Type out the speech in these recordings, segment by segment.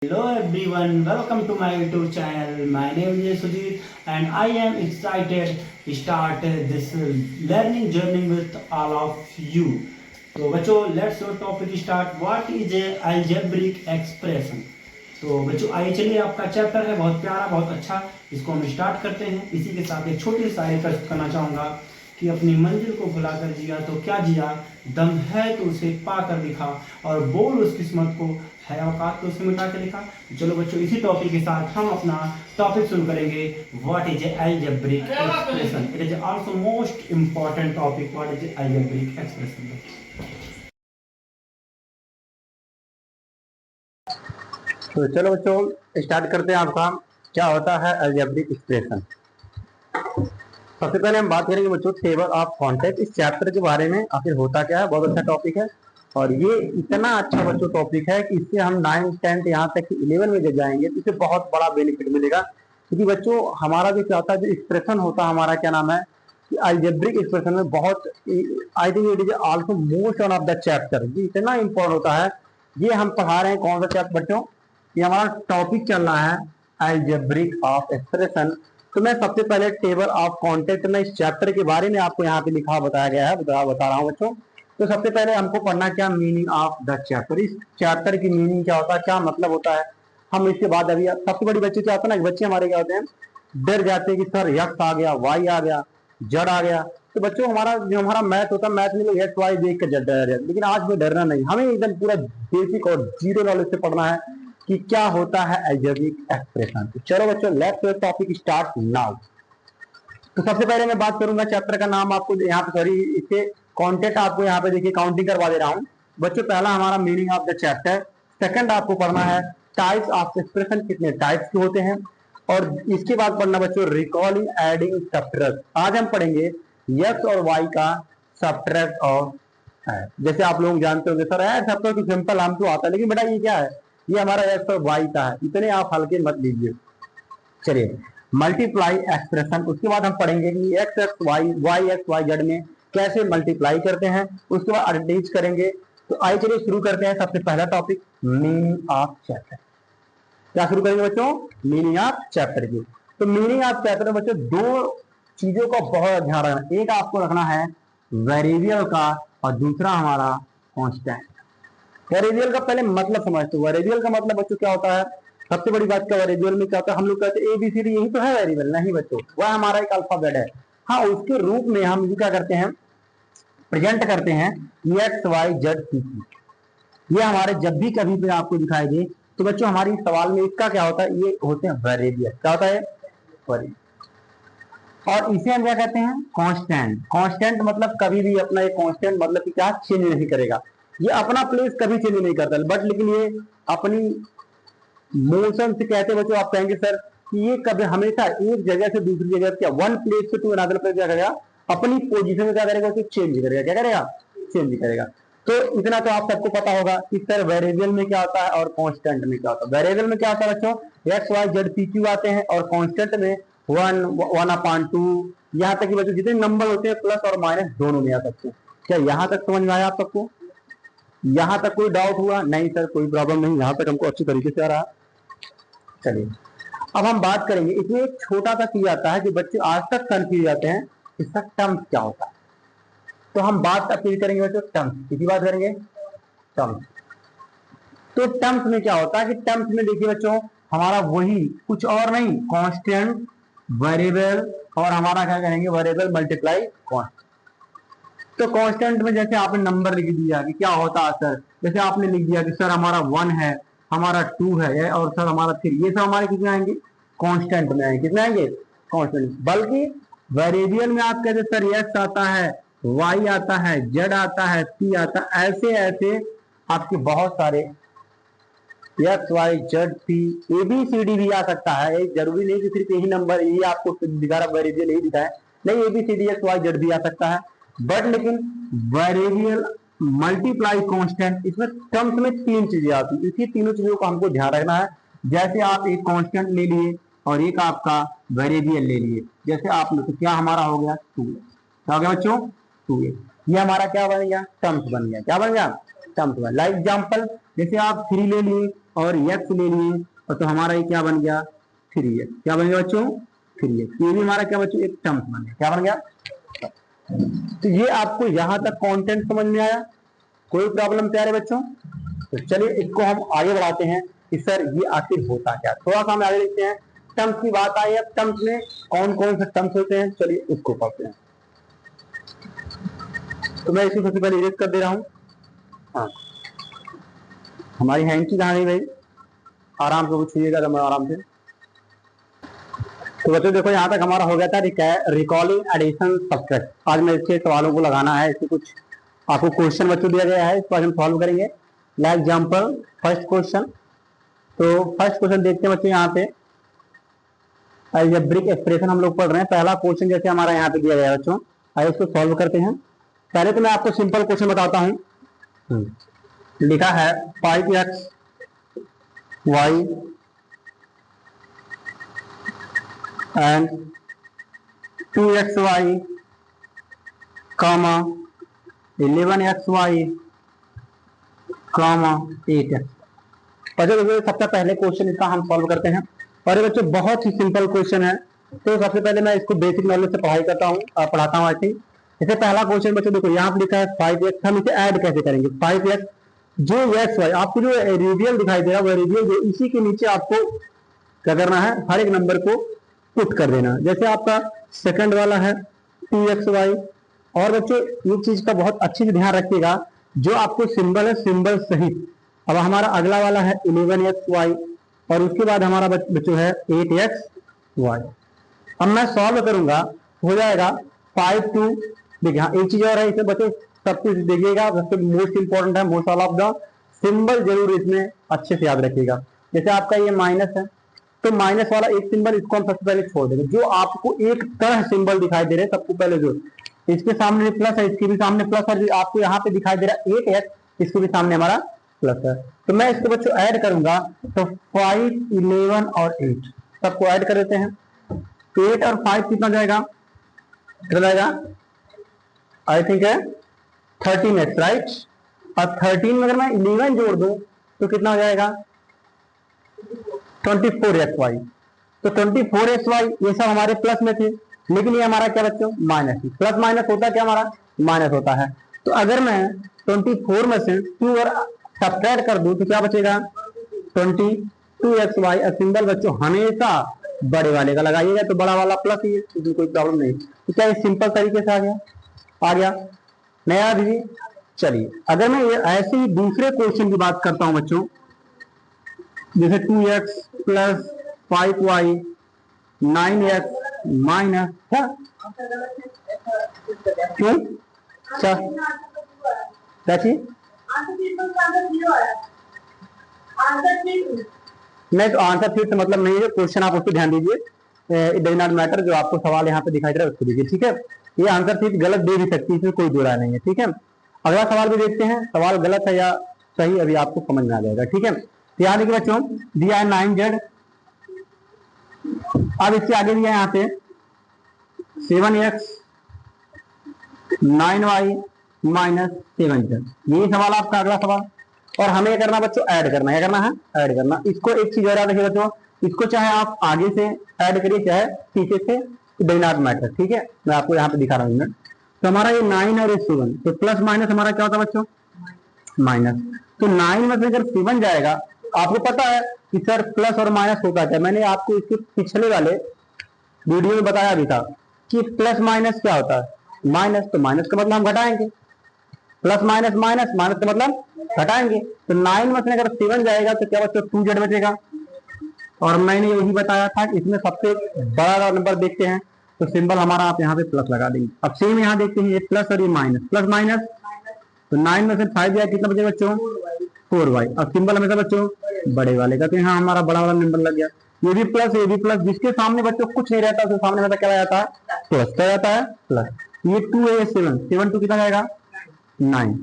Hello everyone, welcome to my YouTube channel. My name is Sujit and I am excited to start this learning journey with all of you. तो बच्चों let's your topic start. What is algebraic expression. तो बच्चों आइए चलिए, आपका chapter है बहुत प्यारा बहुत अच्छा, इसको हम स्टार्ट करते हैं. इसी के साथ एक छोटी सी शायरी प्रस्तुत करना चाहूँगा कि अपनी मंजिल को भुलाकर जिया तो क्या जिया, दम है तो उसे पा कर दिखा, और बोल उस किस्मत को है औकात तो उसे मिटा के दिखा. चलो बच्चों इसी टॉपिक के साथ हम अपना टॉपिक शुरू करेंगे. What is algebraic expression. It is also most important topic. What is algebraic expression. तो चलो बच्चों स्टार्ट करते हैं. आपका क्या होता है अलजेब्रिक एक्सप्रेशन. सबसे पहले हम बात करेंगे बच्चों टेबल ऑफ कॉन्टेक्ट. इस चैप्टर के बारे में आखिर होता क्या है. बहुत अच्छा टॉपिक है और ये इतना अच्छा बच्चों टॉपिक है कि इससे हम 9th 10th यहाँ तक 11 में जब जाएंगे तो इससे बहुत बड़ा बेनिफिट मिलेगा. क्योंकि बच्चों हमारा जो क्या होता है, जो एक्सप्रेशन होता है हमारा, क्या नाम है कि अलजेब्रिक एक्सप्रेशन में बहुत, I think it is also most one of the chapter. ये इतना इंपॉर्टेंट होता है. ये हम पढ़ा रहे हैं कौन सा चैप्टर बच्चों, ये हमारा टॉपिक चल रहा है अलजेब्रिक ऑफ एक्सप्रेशन. तो मैं सबसे पहले टेबल ऑफ कॉन्टेक्ट में इस चैप्टर के बारे में आपको यहाँ पे लिखा बताया गया है, बता रहा हूँ बच्चों. तो सबसे पहले हमको पढ़ना क्या मीनिंग ऑफ द चैप्टर. इस चैप्टर की मीनिंग क्या होता है, क्या मतलब होता है. हम इसके बाद अभी सबसे बड़ी बच्चे क्या होता है ना, बच्चे हमारे क्या होते हैं, डर जाते हैं कि सर यक्स आ गया, वाई आ गया, जड़ आ गया. तो बच्चों हमारा जो हमारा मैथ होता है, मैथ में लोग एक्स वाई देख कर डर जाते हैं. लेकिन आज में डरना नहीं, हमें एकदम पूरा बेसिक और जीरो नॉलेज से पढ़ना है कि क्या होता है अलजेब्रिक एक्सप्रेशन. तो चलो बच्चों लेट्स टॉपिक स्टार्ट नाउ. तो सबसे पहले मैं बात करूंगा चैप्टर का नाम आपको यहाँ पे, सॉरी इसके कॉन्टेक्ट आपको यहाँ पे देखिए काउंटिंग करवा दे रहा हूँ बच्चों. पहला हमारा meaning of the chapter. Second आपको पढ़ना है टाइप्स ऑफ एक्सप्रेशन, कितने टाइप्स के होते हैं. और इसके बाद पढ़ना बच्चों रिकॉलिंग एडिंग सब्ट्रैक्ट. आज हम पढ़ेंगे एक्स और वाई का सब्ट्रैक्ट और ऐड. जैसे आप लोग जानते होंगे सर ऐड सब तो सिंपल हम तो आता है, लेकिन बेटा ये क्या है, ये हमारा एक्स और वाई का है, इतने आप हल्के मत लीजिए. चलिए मल्टीप्लाई एक्सप्रेशन. उसके बाद हम पढ़ेंगे कि X X Y, Y X Y Z में कैसे मल्टीप्लाई करते हैं. उसके बाद अरेंज करेंगे. तो आइए चलिए शुरू करते हैं. सबसे पहला टॉपिक मीनिंग ऑफ चैप्टर. क्या शुरू करेंगे बच्चों, मीनिंग ऑफ चैप्टर की. तो मीनिंग ऑफ चैप्टर में बच्चों दो चीजों का बहुत ध्यान रखना. एक आपको रखना है वेरिएबल का और दूसरा हमारा कांस्टेंट. वेरिएबल का पहले मतलब समझते हो. वेरिएबल का मतलब बच्चों क्या होता है, सबसे बड़ी बात क्या वेरिएबल में क्या होता है, हम लोग कहते हैं ABCD यही तो है वेरिएबल. नहीं बच्चों, वह हमारा एक अल्फाबेट है. हाँ उसके रूप में हम क्या करते हैं, प्रेजेंट करते हैं एक्स वाई जेड सी. ये हमारे जब भी कभी भी आपको दिखाई दे तो बच्चों हमारी सवाल में इसका क्या होता है, ये होते हैं वेरिएबल. क्या होता है वेरिएबल. और इसे हम क्या कहते हैं कांस्टेंट. कांस्टेंट मतलब कभी भी अपना एक कांस्टेंट मतलब कि क्या चेंज नहीं करेगा. ये अपना प्लेस कभी चेंज नहीं करता, बट लेकिन ये अपनी मोशन से कहते हैं बच्चों. आप कहेंगे सर कि ये कभी हमेशा एक जगह से दूसरी जगह, क्या वन प्लेस से टू अनदर प्लेस क्या करेगा, अपनी पोजीशन में क्या करेगा, उसे चेंज करेगा. क्या करेगा, चेंज करेगा. तो इतना तो आप सबको पता होगा कि सर वेरिएबल में क्या होता है और कांस्टेंट में क्या होता है. वेरिएबल में क्या होता है बच्चों, X Y Z P Q आते हैं, और कांस्टेंट में 1/2 यहाँ तक कि बच्चों जितने नंबर होते हैं प्लस और माइनस दोनों में आ सकते हैं. क्या यहाँ तक समझ में आया आप सबको, यहाँ तक कोई डाउट हुआ. नहीं सर कोई प्रॉब्लम नहीं, यहाँ तक हमको अच्छी तरीके से आ रहा. चलिए अब हम बात करेंगे, इसमें एक छोटा सा चीज आता है जो बच्चे आज तक कंफ्यूज जाते हैं, इसका टर्म्स क्या होता है. तो हम बात अपील करेंगे बच्चों टर्म्स, किसी बात करेंगे टर्म्स. तो टर्म्स में क्या होता है कि टर्म्स में देखिए बच्चों हमारा वही कुछ और नहीं, कांस्टेंट वेरिएबल और हमारा क्या करेंगे वेरिएबल मल्टीप्लाई कांस्टेंट. तो कांस्टेंट में जैसे आपने नंबर लिख दिया कि क्या होता है सर, जैसे आपने लिख दिया कि सर हमारा 1 है, हमारा 2 है और सर हमारा 3, ये सब हमारे कितने आएंगे कांस्टेंट में आएंगे. कितने आएंगे कांस्टेंट. बल्कि वेरिएबल में आप कहते सर एक्स आता है, वाई आता है, जेड आता है, पी आता है, ऐसे ऐसे आपके बहुत सारे X Y Z P ABCD भी आ सकता है. जरूरी नहीं कि सिर्फ यही नंबर यही आपको दिखा रहा वेरिएबल यही दिखा है, नहीं ABCD एक्स वाई जेड भी आ सकता है. बट लेकिन वेरिएबल मल्टीप्लाई कांस्टेंट इसमें टर्म्स में 3 चीजें आती है. इसी तीनों चीजों को हमको ध्यान रखना है. जैसे आप एक कांस्टेंट ले लिए और एक आपका वेरिएबल ले लिए. जैसे आप तो क्या हमारा हो गया 2, क्या हो गया बच्चों 2. ये हमारा क्या बन गया टर्म्स बन गया. क्या बन गया टर्म्स बन. लाइक एग्जाम्पल जैसे आप 3 ले लिए और x ले लिए, और तो हमारा ये क्या बन गया 3x। क्या बन गया बच्चों 3x। ये भी हमारा क्या बच्चों एक टर्म बन गया। क्या बन गया। तो ये आपको यहां तक कंटेंट समझ में आया, कोई प्रॉब्लम प्यारे बच्चों। तो चलिए इसको हम आगे बढ़ाते हैं कि सर ये आखिर होता क्या। थोड़ा सा हम आगे देखते हैं। टर्म्स की बात आई है, टर्म्स में कौन कौन से टर्म्स होते हैं, चलिए उसको पढ़ते हैं। तो मैं इसी सबसे पहले इरेज कर दे रहा हूँ। हाँ, हमारी हैंकी कहाँ गई भाई, आराम से पूछिएगा मैं आराम से। तो बच्चों देखो यहाँ तक हमारा हो गया था रिकॉलिंग एडिशन सब्ट्रैक्ट। आज मैं इसके सवालों को लगाना है, इससे कुछ आपको क्वेश्चन बच्चों दिया गया है, इसको आज हम सॉल्व करेंगे। Like example first question. तो फर्स्ट क्वेश्चन देखते हैं बच्चों यहाँ पे अलजेब्रिक एक्सप्रेशन हम लोग पढ़ रहे हैं। पहला क्वेश्चन जैसे हमारा यहाँ पे दिया गया है बच्चों, आइए इसको सॉल्व करते हैं। पहले तो मैं आपको सिंपल क्वेश्चन बताता हूँ। लिखा है 5x y and 2xy comma 11xy comma 8x। बच्चों सबसे पहले क्वेश्चन इसका हम सॉल्व करते हैं, और ये बच्चों बहुत ही सिंपल क्वेश्चन है। तो सबसे पहले मैं इसको बेसिक नॉलेज से पढ़ाई करता हूँ, पढ़ाता हूँ। आई थिंक जैसे पहला क्वेश्चन बच्चों देखो यहाँ पे लिखा है 5x, हम इसे ऐड कैसे करेंगे। 5x जो xy आपको जो रेडियल दिखाई दे रहा है वो रेडियल जो इसी के नीचे आपको क्या करना है, हर एक नंबर को पुट कर देना। जैसे आपका सेकंड वाला है 2xy, और बच्चों ये चीज का बहुत अच्छे से ध्यान रखिएगा, जो आपको सिंबल है सिंबल सहित। अब हमारा अगला वाला है 11xy, और उसके बाद हमारा बच्चों है 8xy। अब मैं सॉल्व करूंगा, हो जाएगा 5 2। देखिए हाँ एक चीज और है इसे बच्चों सब कुछ देखिएगा, सबसे मोस्ट इंपॉर्टेंट है, most all of the symbol जरूर इसमें अच्छे से याद रखिएगा। जैसे आपका ये माइनस है, तो माइनस वाला एक सिंबल इसको हम सबसे पहले छोड़ देंगे। जो आपको एक तरह सिंबल दिखाई दे रहे हैं सबसे पहले जो इसके सामने प्लस है, इसके भी सामने प्लस है, जो आपको यहाँ पे दिखाई दे रहा है 8x, इसके भी सामने हमारा प्लस है। तो मैं इसको बच्चों ऐड करूंगा, तो 5 11 और 8 सबको ऐड कर देते हैं। 8 और 5 कितना जाएगा, कितना जाएगा आई थिंक है 13x राइट। और 13 में अगर मैं 11 जोड़ दूं तो कितना हो जाएगा 24xy। तो 24xy ये सब हमारे प्लस में थे, लेकिन ये हमारा क्या बच्चों माइनस। प्लस माइनस होता है क्या, हमारा माइनस होता है। तो अगर मैं 24 में से 2 और सब्ट्रैक्ट कर दूं तो क्या बचेगा 22xy। और सिंबल बच्चों हमेशा बड़े वाले का लगाइएगा, तो बड़ा वाला प्लस ही है, इसमें कोई प्रॉब्लम नहीं। तो क्या ये सिंपल तरीके से आ गया नया दीजिए। चलिए अगर मैं ये ऐसे ही दूसरे क्वेश्चन की बात करता हूं बच्चों, जैसे 2x plus 5y 9x minus क्यों क्या चीज नहीं, तो आंसर फिर से मतलब नहीं है क्वेश्चन, आप उसको ध्यान दीजिए। इट डज नॉट मैटर, जो आपको सवाल यहाँ पे दिखाई दे रहा है उसको दीजिए, ठीक है। ये आंसर फिर गलत दे भी सकती है, इसमें कोई दो राय नहीं है, ठीक है। अगला सवाल भी देखते हैं, सवाल गलत है या सही अभी आपको समझ में आ जाएगा, ठीक है। तो यहाँ देखिए बच्चों दिया है 9z, अब इसके आगे दिया है यहाँ पे 7x 9y माइनस 7z। यही सवाल आपका अगला सवाल, और हमें करना बच्चों ऐड करना है। क्या करना है, ऐड करना। इसको एक चीज और याद रखिए बच्चों, इसको चाहे आप आगे से ऐड करिए चाहे पीछे से, डज नॉट मैटर, ठीक है। मैं आपको यहाँ पे दिखा रहा हूँ। तो हमारा ये 9 और 7, तो प्लस माइनस हमारा क्या होता है बच्चों माइनस। तो 9 में से अगर 7 जाएगा, आपको पता है कि सर प्लस और माइनस होता है, मैंने आपको इसके पिछले वाले वीडियो में बताया भी था कि प्लस माइनस क्या होता है माइनस। तो माइनस का मतलब हम घटाएंगे, प्लस माइनस माइनस, माइनस का मतलब घटाएंगे। तो 9 में से अगर 7 जाएगा तो क्या बच्चों 2z बचेगा। और मैंने यही बताया था कि इसमें सबसे बड़ा नंबर देखते हैं तो सिंबल हमारा आप यहाँ पे प्लस लगा देंगे। अब सेम यहाँ देखते हैं, ये प्लस और ये माइनस, प्लस माइनस। तो 9 में से 5 जाए कितना बचेगा बच्चों 4y। अब सिंबल हमेशा बच्चों बड़े वाले का, तो यहाँ हमारा बड़ा वाला नंबर लग गया। ये भी प्लस ये भी प्लस, जिसके सामने बच्चों कुछ नहीं रहता उसके सामने मतलब क्या जाता है प्लस, क्या जाता है प्लस। ये 2 है 7 2 कितना जाएगा 9।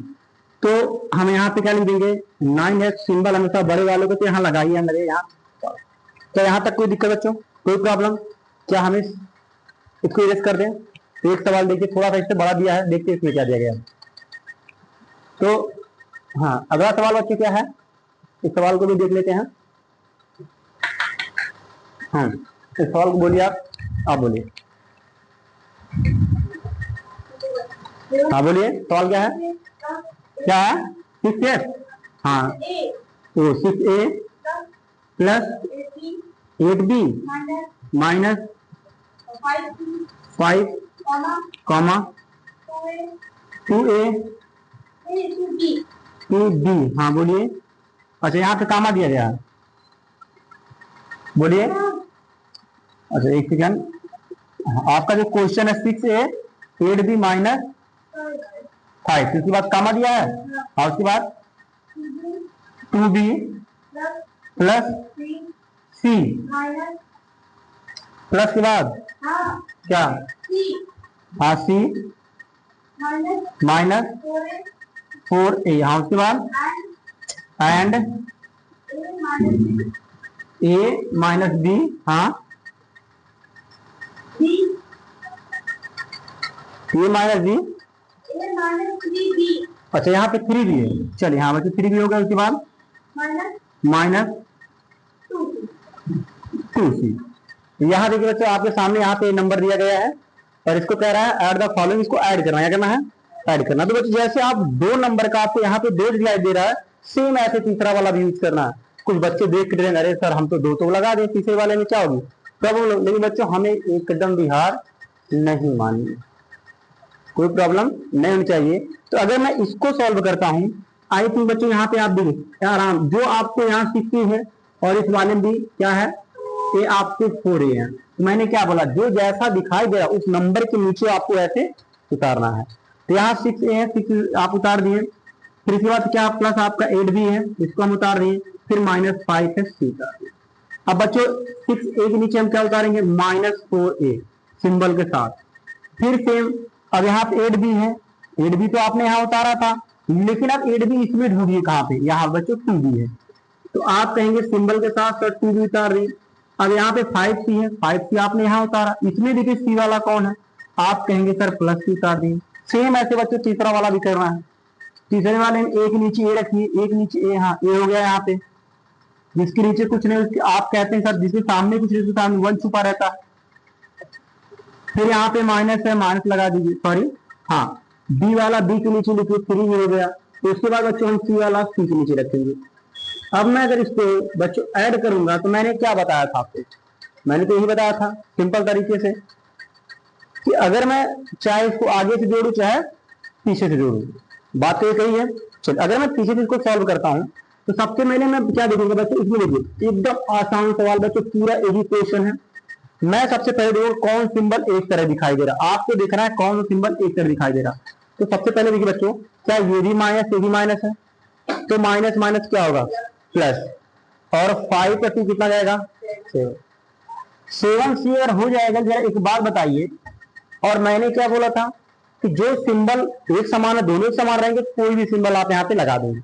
तो हम यहाँ पे क्या लिख देंगे 9x, सिंबल हमेशा बड़े वालों को, तो यहाँ लगाइए लगे यहाँ। तो यहाँ तक कोई दिक्कत बच्चों, कोई प्रॉब्लम क्या, हम इसको इरेज कर दें। तो एक सवाल देखिए थोड़ा सा इससे बड़ा दिया है, देखिए इसमें क्या दिया गया है। तो हाँ अगला सवाल बच्चे क्या है, इस सवाल को भी देख लेते हैं। हाँ, इस सवाल को बोलिए आप बोलिए। हाँ बोलिए, सवाल क्या है? क्या है? 6a। हाँ, तो 6a plus 8b minus 5 comma 2a 2b। हाँ बोलिए। अच्छा, यहाँ पे कामा दिया गया है, बोलिए। अच्छा एक सेकंड, आपका जो क्वेश्चन है 6a 8b माइनस 5, उसके बाद कामा दिया है, और उसके बाद 2b प्लस c, प्लस के बाद क्या? हाँ c माइनस 4a, हाँ उसके बाद एंड a माइनस b, हाँ a माइनस b। अच्छा यहाँ पे 3b है, चलिए हाँ बच्चे 3b हो गया, उसके बाद माइनस 2c। यहाँ देखिए बच्चों, आपके सामने यहाँ पे नंबर दिया गया है और इसको कह रहा है ऐड द फॉलोइंग, इसको ऐड करना है, क्या करना है? ऐड करना। तो बच्चों जैसे आप 2 नंबर का आपको यहाँ पे 2 दिखाई दे रहा है, सेम ऐसे तीसरा वाला भी यूज करना है। कुछ बच्चे देख के अरे सर हम तो 2 तो लगा दें, तीसरे वाले में क्या होगी प्रॉब्लम, लेकिन बच्चों हमें एकदम भी हार नहीं माननी, कोई प्रॉब्लम नहीं होनी चाहिए। तो अगर मैं इसको सॉल्व करता हूँ, आई थिंक बच्चों यहाँ पे आप देखिए आराम, जो आपको यहाँ 6 है और इस वाले भी क्या है, ये आपके 4a है। तो मैंने क्या बोला, जो जैसा दिखाई दे रहा उस नंबर के नीचे आपको ऐसे उतारना है। तो यहाँ 6a है, 6 आप उतार दिए, फिर इसके बाद क्या प्लस आपका 8b है, इसको हम उतार दिए, फिर माइनस 5 है, c उतार दिए। अब बच्चों 6a के नीचे हम क्या उतारेंगे? माइनस 4a सिंबल के साथ। फिर सेम, अब यहाँ पे 8b है, 8b तो आपने यहाँ उतारा था, लेकिन अब 8b इसमें ढूंढिए कहाँ पे, यहाँ बच्चों 2b है, तो आप कहेंगे सिंबल के साथ सर 2b उतार दिए। अब यहाँ पे 5c है, 5c आपने यहाँ उतारा, इसमें देखिए c वाला कौन है, आप कहेंगे सर प्लस c उतार दिए। सेम ऐसे बच्चों तीसरा वाला भी करना है। तीसरे वाले में एक नीचे a रखिए, एक नीचे a, हाँ a हो गया यहाँ पे, जिसके नीचे कुछ नहीं, उसके आप कहते हैं सर जिसके सामने कुछ नहीं, उसके सामने 1 छुपा रहता है। फिर यहाँ पे माइनस है, माइनस लगा दीजिए, सॉरी हाँ b वाला b के नीचे लिखिए 3 हो गया। तो उसके बाद बच्चों हम c वाला c के नीचे रखेंगे। अब मैं अगर इसको बच्चों ऐड करूंगा, तो मैंने क्या बताया था आपको, मैंने तो यही बताया था सिंपल तरीके से कि अगर मैं चाहे इसको आगे से जोड़ू चाहे पीछे से जोड़ू, बात तो ये कही है। चलिए अगर मैं पीछे से इसको सॉल्व करता हूं, तो सबसे पहले मैं क्या देखूंगा बच्चों, इसमें देखिए एकदम आसान सवाल बच्चों, पूरा यही क्वेश्चन है। मैं सबसे पहले देखूंगा कौन सिंबल एक तरह दिखाई दे रहा, आपको देखना है कौन सिंबल एक तरह दिखाई दे रहा। तो सबसे पहले देखिए बच्चों, क्या ये भी माइनस ये भी माइनस है, तो माइनस माइनस क्या होगा प्लस, और 5 का 2 कितना जाएगा 7c अगर हो जाएगा। जरा एक बात बताइए, और मैंने क्या बोला था कि जो सिंबल एक समान है, दोनों समान रहेंगे, कोई भी सिंबल आप यहाँ पे लगा देंगे।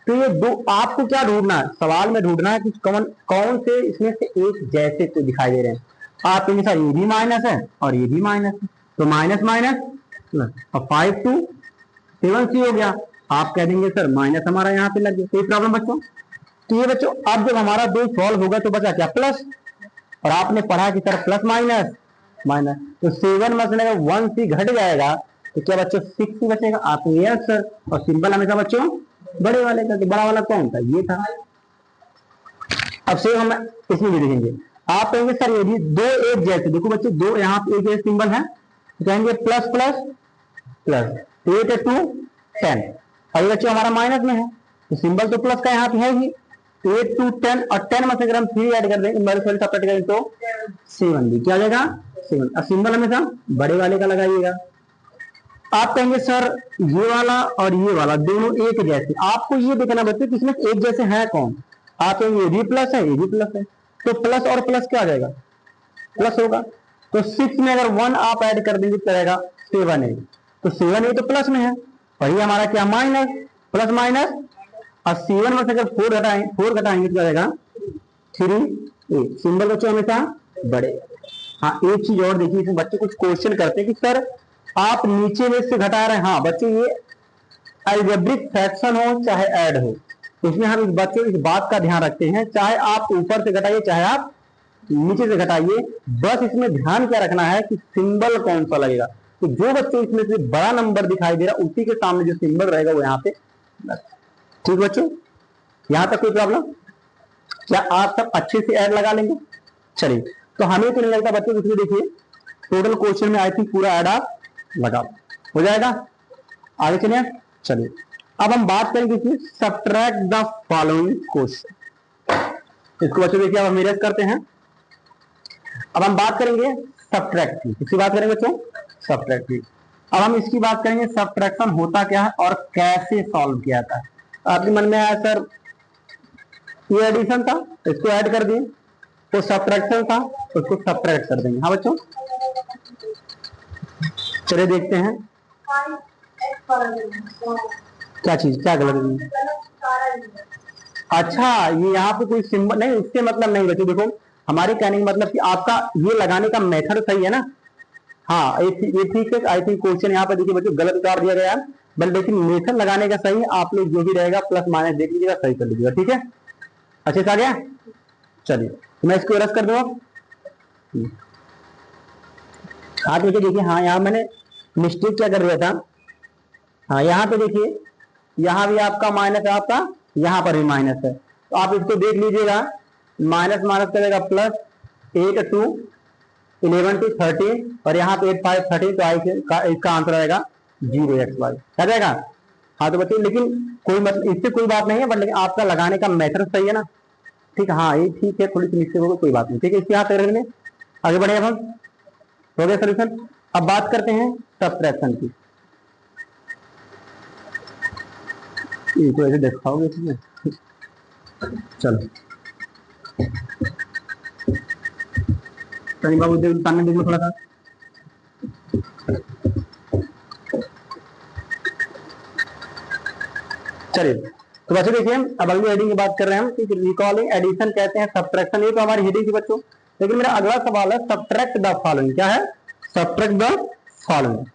तो ये दो आपको क्या ढूंढना है, सवाल में ढूंढना है कि कौन से इसमें से एक जैसे तो दिखाई दे रहे हैं। आप कहेंगे सर ये भी माइनस है और ये भी माइनस है, तो माइनस माइनस प्लस, और 5 to 7c हो गया, आप कह देंगे सर माइनस हमारा यहाँ पे लग गया, कोई प्रॉब्लम बच्चों। तो ये बच्चों अब जब हमारा 2 सॉल्व होगा तो बचा क्या प्लस, और आपने पढ़ा कि सर प्लस माइनस माइनस, तो 7 में से 1c घट जाएगा तो क्या बच्चों 6c बचेगा, आपको यस सर। और सिंपल हमेशा बच्चों बड़े वाले का, तो बड़ा वाला कौन था, ये था। अब से हम इसमें भी देखेंगे, आप कहेंगे सर ये भी 2 एक जैसे, देखो बच्चों 2 यहाँ पे एक जैसे सिंबल है, तो कहेंगे प्लस प्लस प्लस 8 to 10, अभी बच्चों हमारा माइनस में है, तो सिंबल तो प्लस का यहाँ पे है ही, 8 to 10, और 10 में से अगर हम 3 ऐड कर देंगे सेपरेट करें तो 7 भी क्या हो जाएगा 7। और सिंबल हमेशा बड़े वाले का लगाइएगा। आप कहेंगे सर ये वाला और ये वाला दोनों एक जैसे, आपको ये देखना बच्चे किसमें एक जैसे है कौन, आप कहेंगे ये भी प्लस है ये भी प्लस है, तो प्लस और प्लस क्या आ जाएगा प्लस होगा। तो 6 में अगर 1 आप ऐड कर देंगे तो रहेगा 7a, तो 7a तो प्लस में है, वही हमारा क्या माइनस, प्लस माइनस, और 7 में से अगर 4 घटाएंगे तो क्या जाएगा 3a। सिंबल बच्चों हमेशा बड़े। हाँ एक चीज और देखिए, इसमें बच्चे कुछ क्वेश्चन करते हैं कि सर आप नीचे में से घटा रहे हैं, हाँ बच्चे ये अलजेब्रिक फ्रैक्शन हो चाहे ऐड हो, इसमें हम इस बच्चों इस बात का ध्यान रखते हैं, चाहे आप ऊपर से घटाइए चाहे आप नीचे से घटाइए, बस इसमें ध्यान क्या रखना है कि सिंबल कौन सा लगेगा। तो जो बच्चों इसमें से बड़ा नंबर दिखाई दे रहा उसी के सामने जो सिंबल रहेगा वो यहाँ पे। ठीक बच्चों, यहां तक कोई प्रॉब्लम? क्या आप सब अच्छे से ऐड लगा लेंगे? चलिए, तो हमें तो नहीं लगता बच्चों, इसमें देखिए टोटल क्वेश्चन में आई थिंक पूरा ऐड आप लगा हो जाएगा। आगे चलिए, चलिए अब हम बात करेंगे इसमें सब्ट्रैक्ट द फॉलोइंग क्वेश्चन। इसको बच्चों देखिए अब हम इरेज करते हैं। अब हम बात करेंगे सब्ट्रैक्ट की, इसकी बात करेंगे बच्चों सब्ट्रैक्ट की। अब हम इसकी बात करेंगे सब्ट्रैक्शन होता क्या है और कैसे सॉल्व किया जाता है। आपके मन में आया सर ये एडिशन था इसको ऐड कर दिए, तो सब्ट्रैक्शन था तो उसको सब्ट्रैक्ट कर देंगे। हाँ बच्चों, चलिए देखते हैं क्या चीज क्या गलत है। अच्छा, ये यहाँ पे कोई सिंबल नहीं, इसके मतलब नहीं बच्चों, देखो हमारे कहने का मतलब कि आपका ये लगाने का मेथड सही है ना। हाँ ये ठीक है। आई थिंक क्वेश्चन यहाँ पे देखिए बच्चों गलत उतार दिया गया है, बट लेकिन मेथड लगाने का सही है। आप लोग जो भी रहेगा प्लस माइनस देख लीजिएगा, सही कर लीजिएगा। ठीक है, अच्छे से आ गया। चलिए तो मैं इसको रस कर दूंगा। हाँ देखिए देखिए, हाँ यहाँ मैंने मिस्टेक क्या कर दिया था। हाँ यहाँ पे देखिए, यहाँ भी आपका माइनस है, आपका यहाँ पर भी माइनस है, तो आप इसको देख लीजिएगा। माइनस माइनस करेगा प्लस, 8 2 11 2 13 और यहाँ पे 8 5 13, तो इसका आंसर आएगा 0xy आ जाएगा। हाँ तो बच्चों लेकिन कोई मतलब इससे कोई बात नहीं है, बट लेकिन आपका लगाने का मेथड सही है ना। ठीक है, हाँ ये ठीक है, थोड़ी सी मिस्टेक होगी कोई बात नहीं। ठीक है, इसके यहाँ से आगे बढ़े। अब हम हो गया सोल्यूशन। अब बात करते हैं सब्ट्रैक्शन की। इसको ऐसे दिखाओगे इसमें, चलो सनी बाबू सामने देख लो थोड़ा सा। चलिए तो बच्चों देखिए अब अगली हेडिंग की बात कर रहे हैं हम कि रिकॉलिंग एडिशन कहते हैं सब्ट्रैक्शन, ये तो हमारी हेडिंग थी बच्चों। लेकिन मेरा अगला सवाल है सब्ट्रैक्ट द फॉलोइंग। क्या है? Subtract the following.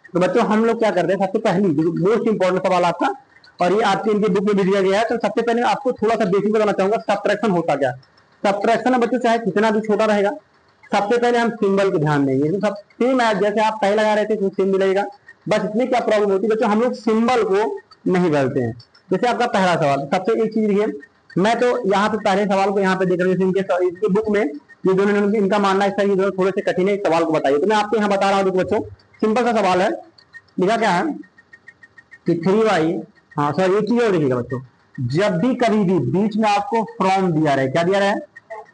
तो बच्चों हम लोग क्या करते हैं, सबसे पहली जो मोस्ट इंपॉर्टेंट सवाल आपका, और ये आपके इनके बुक में भी दिया गया है, तो सबसे पहले आपको थोड़ा सा बेसिक बताना चाहूंगा सब्ट्रैक्शन होता क्या। सब्ट्रैक्शन बच्चों चाहे कितना भी छोटा रहेगा, सबसे पहले हम सिंबल को ध्यान देंगे। तो सब सेम है जैसे आप पहले लगा रहे थे सेम मिलेगा, बस इसमें क्या प्रॉब्लम होती है बच्चों, हम लोग सिंबल को नहीं बदलते हैं। जैसे आपका पहला सवाल, सबसे एक चीज देखिए, मैं तो यहाँ पे पहले सवाल को यहाँ पे देख रहे हैं इनके बुक में ये दोनों इनका मानना है सर थोड़े से कठिन है, सवाल को बताइए। तो मैं आपको यहाँ बता रहा हूँ बच्चों, सिंपल सा सवाल है। लिखा क्या है कि 3y, हाँ सर एक चीज और देखिएगा बच्चों, जब भी कभी भी बीच में आपको फ्रॉम दिया रहे, क्या दिया रहे?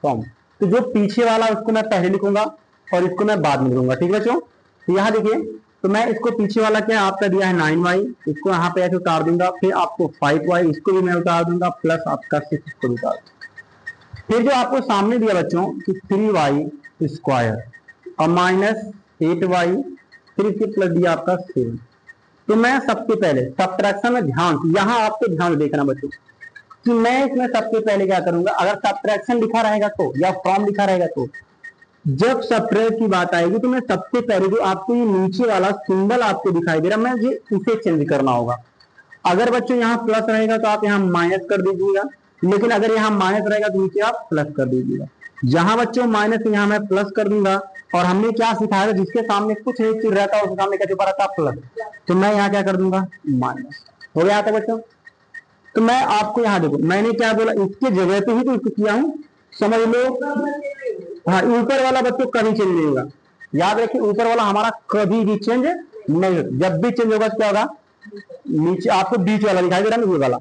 फ्रॉम, तो जो पीछे वाला उसको मैं पहले लिखूंगा और इसको मैं बाद में लिखूंगा। ठीक है बच्चों, तो यहाँ देखिए, तो मैं इसको पीछे वाला क्या आपका दिया है 9y, इसको यहाँ पे ऐसे उतार दूंगा, फिर आपको 5y इसको भी मैं उतार दूंगा, प्लस आपका 6 इसको उतार दूंगा। फिर जो आपको सामने दिया बच्चों कि 3y स्क्वायर और माइनस 8y, फिर इसके प्लस दिया आपका 7। तो मैं सबसे पहले सब्ट्रैक्शन में ध्यान, यहाँ आपको ध्यान देखना बच्चों कि मैं इसमें सबसे पहले क्या करूंगा, अगर सब्ट्रैक्शन लिखा रहेगा तो या फ्रॉम लिखा रहेगा तो जब सब्ट्रैक्ट की बात आएगी तो मैं सबसे पहले जो आपको ये नीचे वाला सिंबल आपको दिखाई दे रहा है, मैं इसे चेंज करना होगा। अगर बच्चों यहाँ प्लस रहेगा तो आप यहाँ माइनस कर दीजिएगा, लेकिन अगर यहाँ माइनस रहेगा तो नीचे आप प्लस कर दीजिएगा। जहां बच्चों माइनस यहाँ मैं प्लस कर दूंगा, और हमने क्या सिखाया, जिसके सामने कुछ एक चीज रहता है उसके सामने क्या छुपा रहता है? प्लस। तो मैं यहाँ क्या कर दूंगा? माइनस। हो गया था बच्चों। तो मैं आपको यहाँ देखो, मैंने क्या बोला, इसके जगह पे ही तो इसको किया हूँ, समझ लो। हाँ, ऊपर वाला बच्चों कभी चेंज नहीं होगा, याद रखिए ऊपर वाला हमारा कभी भी चेंज नहीं होगा। जब भी चेंज होगा तो क्या होगा? नीचे आपको बीच वाला दिखाई दे रहा है, ये वाला।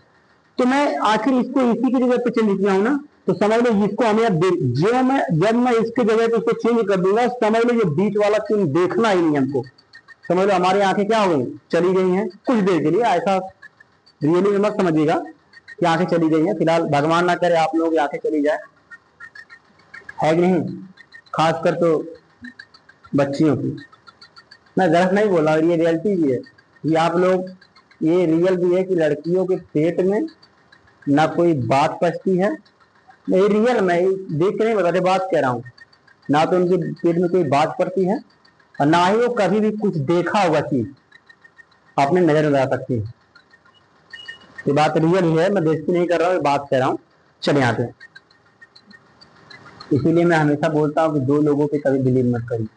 तो मैं आखिर इसको इसी की जगह पे चेंज किया हूं ना, तो समझ लो इसको हमें जो मैं जब मैं इसके जगह पे इसको चेंज कर दूंगा, समझ लो ये बीच वाला चिन्ह देखना ही नहीं हमको। समझ लो हमारी आंखें क्या हो गई? चली गई हैं कुछ देर के लिए। ऐसा रियली में मत समझिएगा कि आंखें चली गई हैं, फिलहाल भगवान ना करे आप लोगों की आंखें चली जाए, है कि नहीं, खासकर तो बच्चियों की। मैं गलत नहीं बोला, और ये रियलिटी भी है, ये आप लोग, ये रियल भी है कि लड़कियों के पेट में ना कोई बात पचती है, नहीं रियल, मैं देख के नहीं बताते, बात कह रहा हूँ, ना तो उनके पेट में कोई बात पड़ती है और ना ही वो कभी भी कुछ देखा होगा चीज आपने नजर में ला सकती है। ये बात रियल ही है, मैं बेइज्जती नहीं कर रहा हूँ, बात कह रहा हूँ। चलिए यहाँ पे, इसीलिए मैं हमेशा बोलता हूँ कि दो लोगों पे कभी बिलीव मत करिए,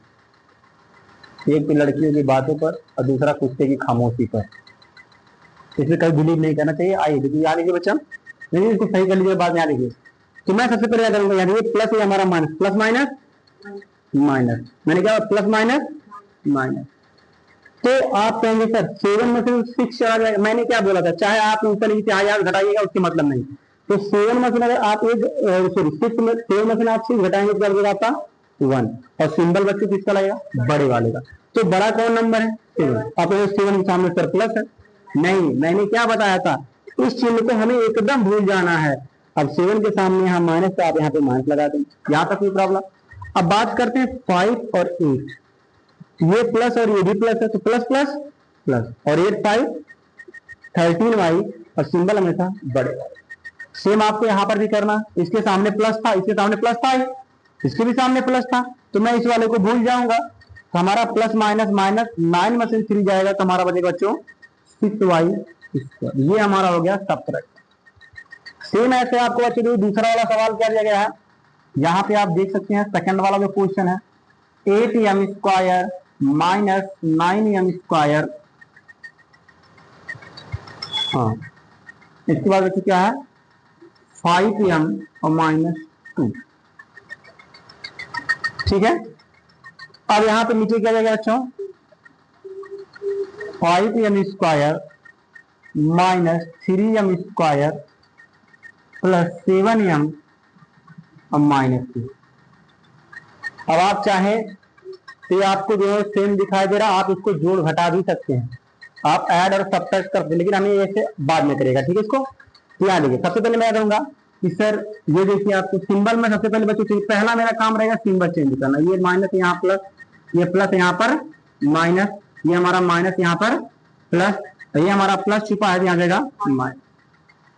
एक तो लड़कियों की बातों पर और दूसरा कुत्ते की खामोशी पर। इसमें कभी बिलीव नहीं करना चाहिए। आइए देखिए, यहाँ देखिए बच्चा, नहीं इसको सही कर लीजिए, बात यहाँ देखिए। तो मैं सबसे पहले क्या करूंगा, यहाँ देखिए प्लस है हमारा माइनस, प्लस माइनस माइनस, मैंने क्या प्लस माइनस माइनस। तो आप कहेंगे सर 7 में से 6 चला जाएगा, मैंने क्या बोला था, चाहे आप ऊपर नीचे चाहे आप घटाइएगा उसके मतलब नहीं। तो 7 में से अगर आप एक सॉरी 6 में 7 में से आप 6 घटाएंगे तो क्या बचेगा आपका 1, और सिंबल बच्चे किसका लगेगा, बड़े वाले का। तो बड़ा कौन नंबर है, 7। आप 7 के सामने सर प्लस है, नहीं मैंने क्या बताया था, इस चिन्ह को हमें एकदम भूल जाना है। अब 7 के सामने यहाँ माइनस, तो आप यहाँ पे माइनस लगा दें, यहाँ तक कोई प्रॉब्लम। अब बात करते हैं 5 और 8, ये प्लस और ये भी प्लस है, तो प्लस प्लस प्लस, और 8 5 13y, और सिंबल हमेशा बड़े वाले। सेम आपको यहाँ पर भी करना, इसके सामने प्लस था, इसके सामने प्लस था, इसके भी सामने प्लस था, तो मैं इस वाले को भूल जाऊंगा। तो हमारा प्लस माइनस माइनस 9 में से 3 जाएगा, तो हमारा बचेगा बच्चों 6y स्क्वायर। ये हमारा हो गया सब्ट्रैक्ट। सेम ऐसे आपको बच्चों दूसरा वाला सवाल क्या दिया गया है, यहाँ पे आप देख सकते हैं सेकंड वाला जो क्वेश्चन है, 8m square minus 9m square. हाँ, इसके बाद बच्चों क्या है 5m और -2, ठीक है। अब यहाँ पे नीचे क्या जाएगा बच्चों, 5m square minus 3m square plus 7m और -2। अब आप चाहें तो ये आपको जो है सेम दिखाई दे रहा, आप इसको जोड़ घटा भी सकते हैं, आप ऐड और सब्ट्रैक्ट करते हैं, लेकिन हमें ऐसे बाद में करेगा, ठीक है। इसको ध्यान देखिए, सबसे पहले मैं कहूंगा कि सर ये देखिए आपको सिंबल में सबसे पहले बच्चों चाहिए, पहला मेरा काम रहेगा सिंबल चेंज करना। ये माइनस यहाँ प्लस, ये प्लस यहाँ पर माइनस, ये हमारा माइनस यहाँ पर प्लस, ये हमारा प्लस छुपा है, यहाँ जाएगा माइनस।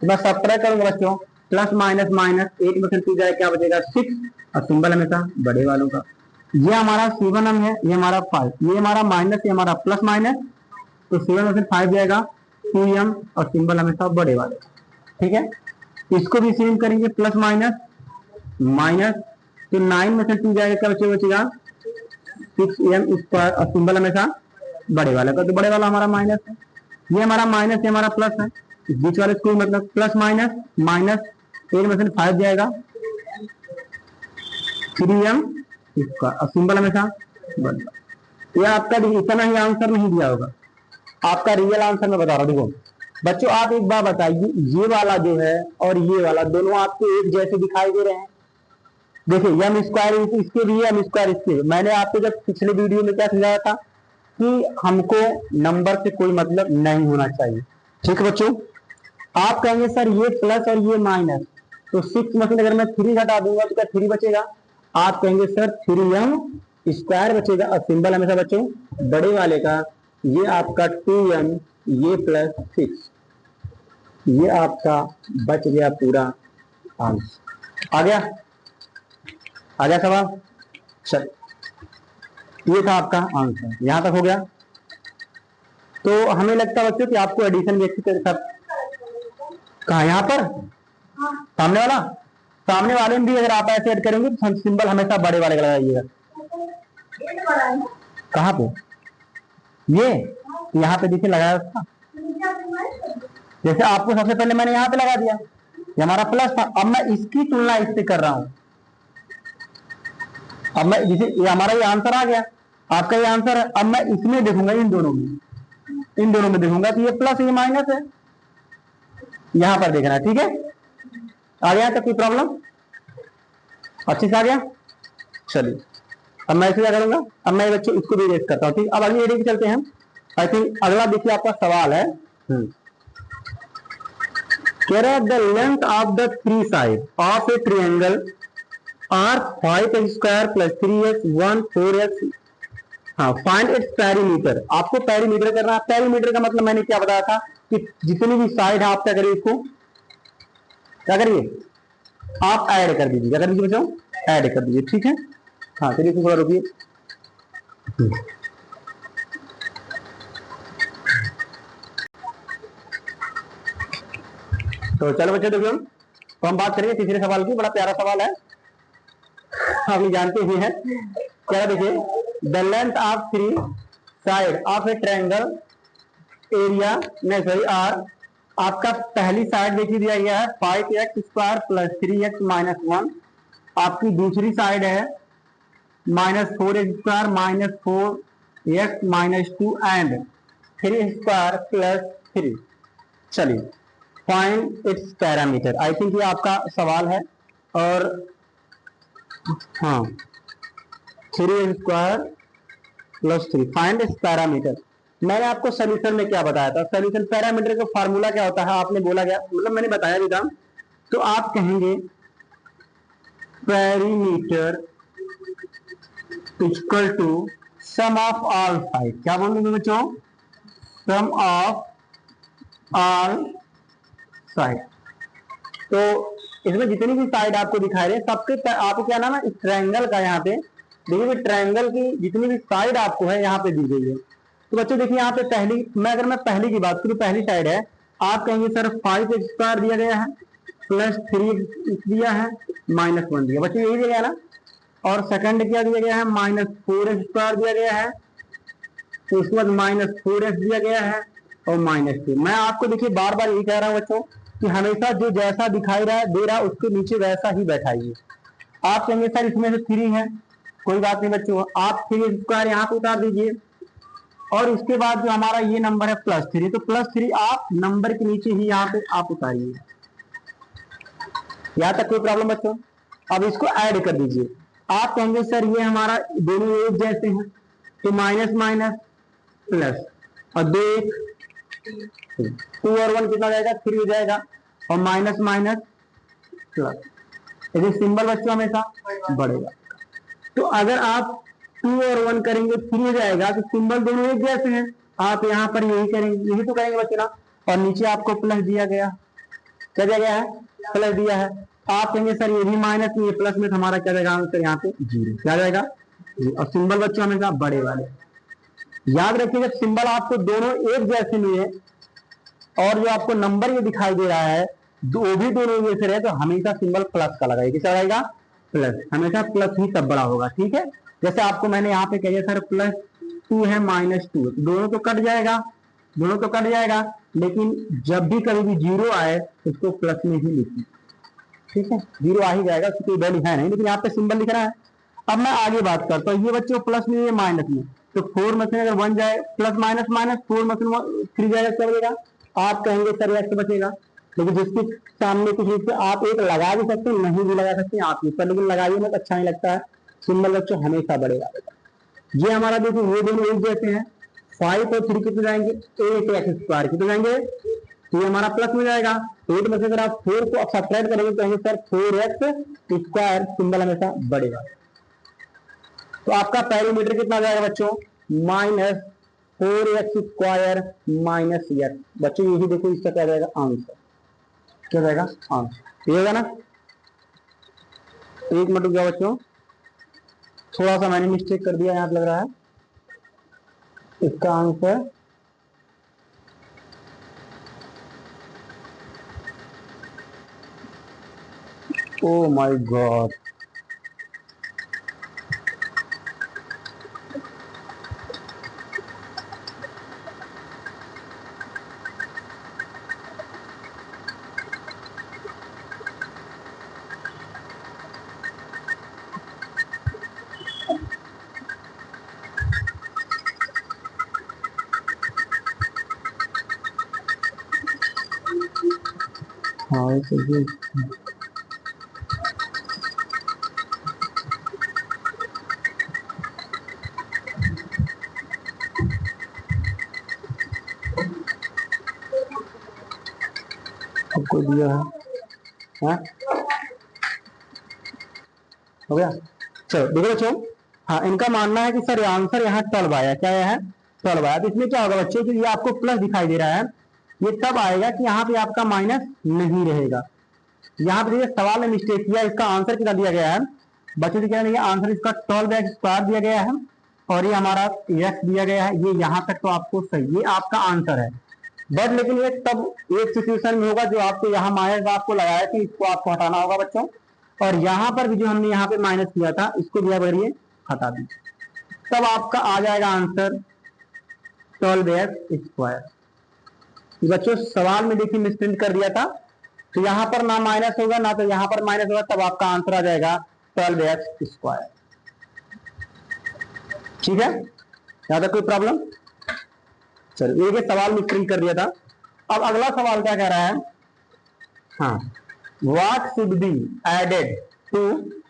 तो बस सब्ट्रैक्ट करूंगा बच्चों, प्लस माइनस माइनस 8 में से 2 जाए क्या बचेगा 6, और सिंबल हमेशा बड़े वालों का। ये हमारा 7m है, ये हमारा 5, ये हमारा माइनस, ये हमारा प्लस माइनस, तो 7 में से 5 जाएगा 2m, और सिंबल हमेशा बड़े वाले, ठीक है। इसको भी सेम करेंगे, प्लस माइनस माइनस, तो 9 में से 2 जाएगा क्या बचेगा 6m स्क्वायर, और सिंबल हमेशा बड़े वाले का, तो बड़े वाला हमारा माइनस है, ये हमारा माइनस, ये हमारा प्लस है, बीच वाले इसको मतलब प्लस माइनस माइनस, 8 में से 5 जाएगा 3m स्क्वायर, और सिंबल हमेशा बड़ा। ये आपका इतना ही आंसर नहीं दिया होगा, आपका रियल आंसर मैं बता रहा हूँ। देखो बच्चों, आप एक बात बताइए, ये वाला जो है और ये वाला दोनों आपको एक जैसे दिखाई दे रहे हैं। देखिए m स्क्वायर इसके भी है, m स्क्वायर इसके। मैंने आपको जब पिछले वीडियो में क्या समझाया था कि हमको नंबर से कोई मतलब नहीं होना चाहिए, ठीक है बच्चों। आप कहेंगे सर ये प्लस और ये माइनस, तो 6 में से अगर मैं 3 घटा दूंगा तो क्या 3 बचेगा, आप कहेंगे सर 3m स्क्वायर बचेगा, और सिंबल हमेशा बच्चों बड़े वाले का, ये आपका 2m, ये प्लस 6, ये आपका बच गया पूरा आंसर। आ गया सवाल, चल ये था आपका आंसर, यहां तक हो गया। तो हमें लगता है बच्चों कि आपको एडिशन भी अच्छी तरह कहा, यहाँ पर सामने वाले में भी अगर आप ऐसे ऐड करेंगे तो सिंबल हमेशा बड़े वाले का लगाइएगा। कहाँ पे, ये यहाँ पे देखिए लगाया था, जैसे आपको सबसे पहले मैंने यहाँ पे लगा दिया, ये हमारा प्लस था, अब मैं इसकी तुलना इससे कर रहा हूं। अब मैं जैसे ये हमारा ये आंसर आ गया, आपका ये आंसर है, अब मैं इसमें देखूंगा, इन दोनों में देखूंगा, तो ये प्लस ये माइनस है, यहां पर देखना है, ठीक है। आ गया तक कोई प्रॉब्लम, अच्छे से आ गया। चलिए अब मैं इसे क्या करूंगा, अब मैं बच्चों इसको भी रेस करता हूँ, ठीक। अब अगली हेडिंग चलते हैं। आई थिंक अगला देखिए आपका सवाल है, कह रहा है the length of the 3 side of a triangle are 5x square plus 3x 1 4x, हाँ फाइंड इट्स पेरीमीटर। आपको पेरीमीटर करना है। पेरीमीटर का मतलब मैंने क्या बताया था कि जितनी भी साइड है आप क्या करिए, इसको क्या करिए, आप ऐड कर दीजिए, क्या कर दीजिए बच्चों, ऐड कर दीजिए, ठीक है। हाँ चलिए थोड़ा रुकिए, तो चलो बच्चों देखिए, तो हम बात करेंगे तीसरे सवाल की। बड़ा प्यारा सवाल है, आप जानते ही हैं। क्या देखिए, the length of three side of a triangle area नहीं सॉरी आर, आपका पहली साइड देखिए दिया गया है 5x² + 3x - 1, आपकी दूसरी साइड है -4x² - 4x - 2 एंड 3x² + 3। चलिए, find its parameter. I think ये आपका सवाल है। और हाँ, 3x² + 3, फाइंड इट्स पैरामीटर। मैंने आपको सोल्यूशन में क्या बताया था? सोल्यूशन पैरामीटर का फार्मूला क्या होता है आपने बोला गया, मतलब मैंने बताया भी था। तो आप कहेंगे perimeter equal to sum of all side. क्या बोलेंगे बच्चों? Sum of all side. तो इसमें जितनी भी साइड आपको दिखाई रहे सबके आपको क्या नाम है, इस ट्रायंगल का यहाँ पे देखिए, ट्रायंगल की जितनी भी साइड आपको है यहाँ पे दी गई है। तो बच्चों देखिए यहाँ पे पहली, अगर मैं पहली की बात करूँ, पहली साइड है, आप कहेंगे सर 5x² दिया गया है + 3x दिया है -1 दिया, बच्चों यही दिया गया ना। और सेकंड क्या दिया गया है, -4x² दिया गया है, तो उसके बाद -4x दिया गया है और -2। मैं आपको देखिए बार बार यही कह रहा हूँ बच्चों कि हमेशा जो जैसा दिखाई रहा है दे रहा है उसके नीचे वैसा ही बैठाइए। आप कहेंगे सर इसमें से 3 है, कोई बात नहीं बच्चों, आप 3x² यहाँ पे उतार दीजिए और उसके बाद जो हमारा ये नंबर है +3, तो +3 आप नंबर के नीचे ही यहाँ पे आप उतारिए। यहाँ तक कोई प्रॉब्लम बच्चों? अब इसको ऐड कर दीजिए। आप कहेंगे सर ये हमारा दोनों एक जैसे हैं, तो माइनस माइनस प्लस और 2 1, 2 और 1 कितना जाएगा, 3 हो जाएगा और माइनस माइनस प्लस। लेकिन सिंबल बच्चों हमेशा बढ़ेगा। तो अगर आप 2 और 1 करेंगे 3 हो जाएगा, तो सिंबल दोनों एक जैसे हैं, आप यहाँ पर यही करेंगे, यही तो करेंगे बच्चों ना। और नीचे आपको प्लस दिया गया, क्या दिया गया है, प्लस दिया है। आप कहेंगे सर ये भी माइनस में ये प्लस में, तो हमारा क्या जाएगा आंसर यहाँ पे 0, क्या जाएगा। और सिंबल बच्चों हमेशा बड़े वाले। याद रखिए जब सिंबल आपको दोनों एक जैसे मिले और जो आपको नंबर ये दिखाई दे रहा है वो भी दोनों जैसे रहे, तो हमेशा सिंबल प्लस का लगाइए। किसका लगाएगा, प्लस, हमेशा प्लस ही तब बड़ा होगा, ठीक है। जैसे आपको मैंने यहाँ पे कह दिया सर +2 है -2, दोनों तो कट जाएगा, दोनों तो कट जाएगा, लेकिन जब भी कभी भी 0 आए उसको प्लस में ही लिखिए, ठीक है। 0 आ ही जाएगा, उसकी कोई वैल्यू है नहीं, लेकिन यहाँ पे सिंबल लिख रहा है। अब मैं आगे बात करता हूँ, ये बच्चों प्लस में ये माइनस में, तो 4 में से अगर 1 जाए प्लस माइनस माइनस 4 में से 3 जाएगा, क्या बचेगा। आप कहेंगे सर एक्स बचेगा, लेकिन जिसके सामने कुछ इससे आप एक लगा भी सकते हैं, नहीं भी लगा सकते हैं आप पर, लेकिन लगाइए मत, अच्छा नहीं लगता है। सिंबल बच्चों हमेशा बढ़ेगा। ये हमारा देखो ये दोनों एक जैसे हैं, 5 और 3 कितने जाएंगे, 8x² कितने जाएंगे, तो ये हमारा प्लस में जाएगा। 8 में से अगर आप 4 को सब्ट्रैक्ट करेंगे तो सर 4x², सिंबल हमेशा बढ़ेगा। तो आपका पेरीमीटर कितना जाएगा बच्चों, -4x² - x। बच्चों यही देखो इसका क्या जाएगा आंसर, क्या जाएगा आंसर, ये होगा ना। एक मिनट रुक जाओ बच्चों, थोड़ा सा मैंने मिस्टेक कर दिया यहाँ पे लग रहा है। इसका आंसर ओ माय गॉड, हाँ ये आपको दिया है, हाँ हो गया। चलो देखो बच्चों, हाँ इनका मानना है कि सर आंसर यहाँ 12 आया, क्या है 12 आया। तो इसमें क्या होगा बच्चों, जो ये आपको प्लस दिखाई दे रहा है ये तब आएगा कि यहाँ पे आपका माइनस नहीं रहेगा। यहाँ पे सवाल में मिस्टेक किया, इसका आंसर कितना दिया गया है बच्चों, क्या नहीं आंसर इसका 12x² दिया गया है और ये हमारा x दिया गया है, ये यहाँ तक तो आपको सही, ये आपका आंसर है। बट लेकिन ये तब एक सिचुएशन में होगा जो आपको यहाँ माइनस आपको लगाया कि इसको आपको हटाना होगा बच्चों, और यहाँ पर भी जो हमने यहाँ पे माइनस किया था इसको भी आप करिए हटा दीजिए, तब आपका आ जाएगा आंसर 12x²। बच्चों सवाल में देखिए मिसप्रिंट कर दिया था, तो यहाँ पर ना माइनस होगा ना तो यहाँ पर माइनस होगा, तब आपका आंसर आ जाएगा 12x²। ठीक है, यहाँ तक कोई प्रॉब्लम? चलो ये सवाल मिसप्रिंट कर दिया था। अब अगला सवाल क्या कह रहा है, हाँ, what should be added to,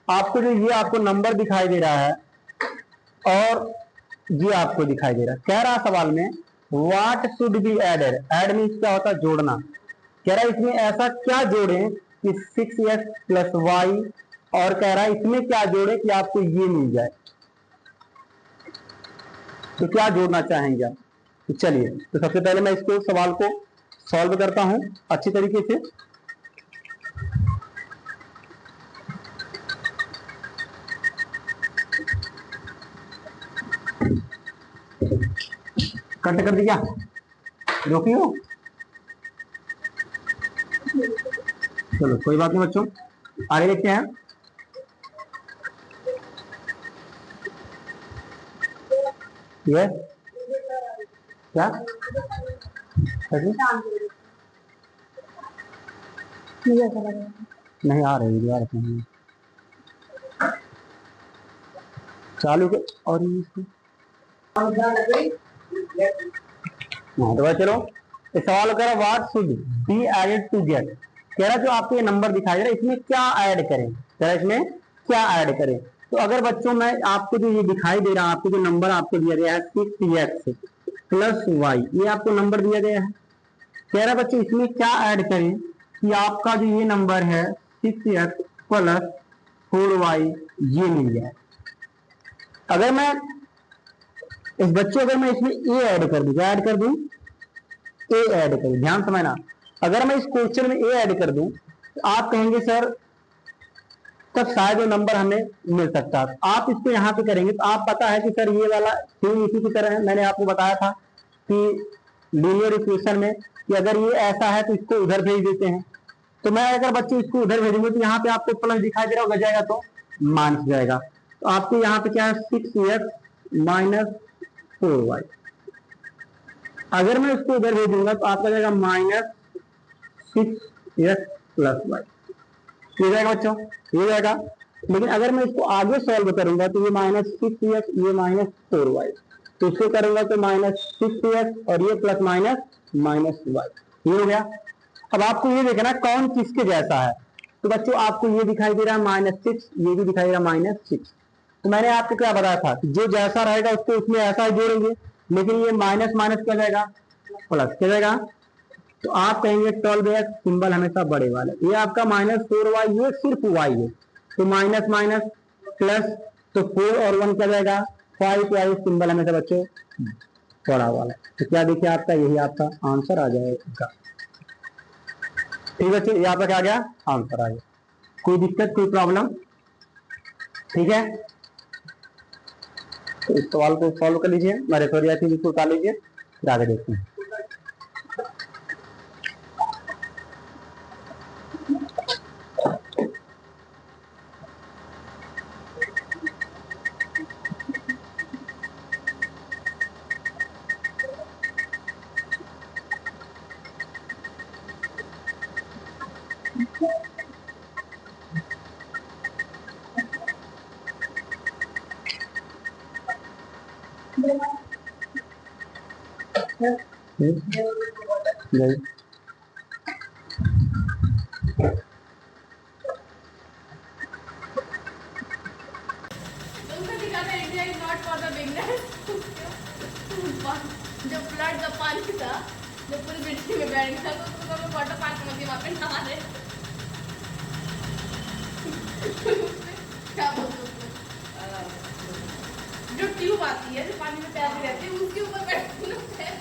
आपको जो ये आपको नंबर दिखाई दे रहा है और ये आपको दिखाई दे रहा है, कह रहा है सवाल में what should be added, add means क्या होता है, जोड़ना। कह रहा है इसमें ऐसा क्या जोड़ें कि 6x + y, और कह रहा है इसमें क्या जोड़े कि आपको ये मिल जाए। तो क्या जोड़ना चाहेंगे आप? तो चलिए, तो सबसे पहले मैं इसको सवाल को सॉल्व करता हूं अच्छी तरीके से। कट कर दिया, रोकियो, चलो कोई बात नहीं बच्चों, आगे देखते हैं। ये क्या नहीं आ रही यार, चालू के और हाँ, तो चलो इस सवाल कह रहा what should be added to get, कह रहा जो आपको ये नंबर दिखाई दे रहा है इसमें क्या ऐड करें, कह रहा इसमें क्या ऐड करें। तो अगर बच्चों मैं आपको जो ये दिखाई दे रहा है, आपको जो नंबर आपको दिया गया है 6x + y, ये आपको नंबर दिया गया है, कह रहा बच्चों इसमें क्या ऐड करें कि आपका जो ये नंबर है 6x + 4y ये मिल जाए। अगर मैं इस बच्चों अगर मैं इसमें ए ऐड कर दूं, क्या ऐड कर दूं, ए ऐड करूं, ध्यान समझना, अगर मैं इस क्वेश्चन में ए ऐड कर दूं तो आप कहेंगे सर तब शायद वो नंबर हमें मिल सकता है। आप इसको यहाँ पे करेंगे तो आप पता है कि सर ये वाला सेम इसी की तरह है, मैंने आपको बताया था कि लीनियर इक्वेशन में कि अगर ये ऐसा है तो इसको उधर भेज देते हैं। तो मैं अगर बच्चे इसको उधर भेजूंगे तो यहाँ पे आपको प्लस दिखाई दे रहा होगा, जाएगा तो माइनस जाएगा, तो आपको यहाँ पे क्या है 6x - 4y। अगर मैं इसको उधर भेजूंगा तो आपका जाएगा -6x + y, ये जाएगा बच्चों, ये जाएगा। लेकिन अगर मैं इसको आगे सॉल्व करूंगा तो ये -6x, ये -4y, तो इसको करूंगा तो -6x और ये प्लस माइनस -y, ये हो गया। अब आपको ये देखना कौन किसके जैसा है, तो बच्चों आपको ये दिखाई दे रहा है -6, ये भी दिखाई दे रहा है -6, तो मैंने आपको क्या बताया था कि जो जैसा रहेगा उसको उसमें ऐसा ही जोड़ेंगे, लेकिन ये माइनस माइनस क्या जाएगा, प्लस क्या जाएगा, तो आप कहेंगे 12x सिंबल हमेशा बड़े वाले, ये आपका -4y, ये सिर्फ y है, तो माइनस माइनस प्लस, तो 4 और 1 क्या जाएगा 5y, सिंबल हमेशा बच्चों बड़ा वाला। तो क्या देखिए आपका यही आपका आंसर आ जाएगा। ठीक है, ये आपका क्या आ गया, आंसर आ गया। कोई दिक्कत, कोई प्रॉब्लम? ठीक है, तो इस सवाल को सॉल्व कर लीजिए, मेरे सॉरी थी इसको उतार लीजिए, फिर आगे देखते हैं। नहीं तुमको दिखा था India is not for the beginners. जो फ्लड का पानी था, जो पूरी बिल्डिंग में बैठ गया, तो तुमको मैं वाटर पार्क में वहाँ पे नहा रहे। क्या बोलते उसमें, जो ट्यूब आती है जो पानी में तैरती रहती है उसके ऊपर बैठते हैं।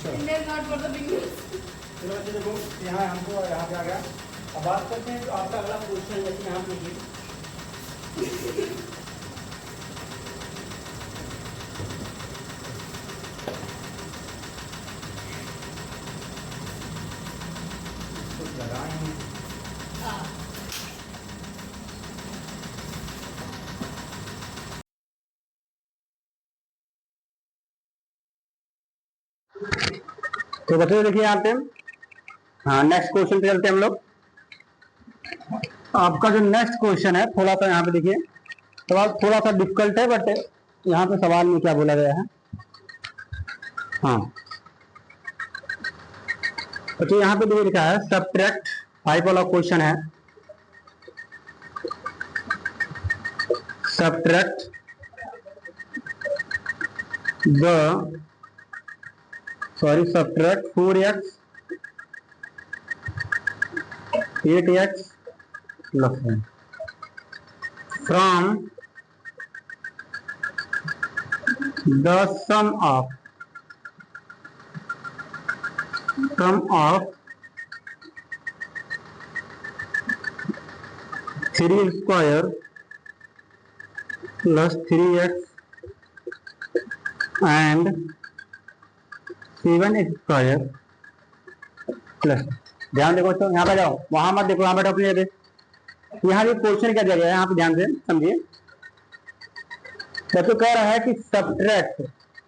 India is not for the beginners. चलो बच्चे देखो, यहाँ हमको यहाँ पे आ गया। अब बात करते हैं तो आपका अगला क्वेश्चन जैसे यहाँ पे तो बच्चों देखिए यहाँ पे, हाँ नेक्स्ट क्वेश्चन पे चलते हैं हम लोग। आपका जो नेक्स्ट क्वेश्चन है थोड़ा सा यहाँ पे देखिए, सवाल थोड़ा सा डिफिकल्ट है, बट यहाँ पे सवाल में क्या बोला गया है। हाँ तो यहाँ पे देखिए लिखा है सब्ट्रैक्ट 5 वाला क्वेश्चन है। Subtract subtract 4x 8x plus 1 from the sum of 3 square plus 3x and 7x square plus. ध्यान देखो बच्चों, यहाँ पे जाओ, वहां मत देखो, यहाँ बैठो अपनी जगह। यहाँ भी क्वेश्चन क्या दिया गया है, यहाँ पे ध्यान से समझिए। तो कह रहा है कि सब्ट्रैक्ट,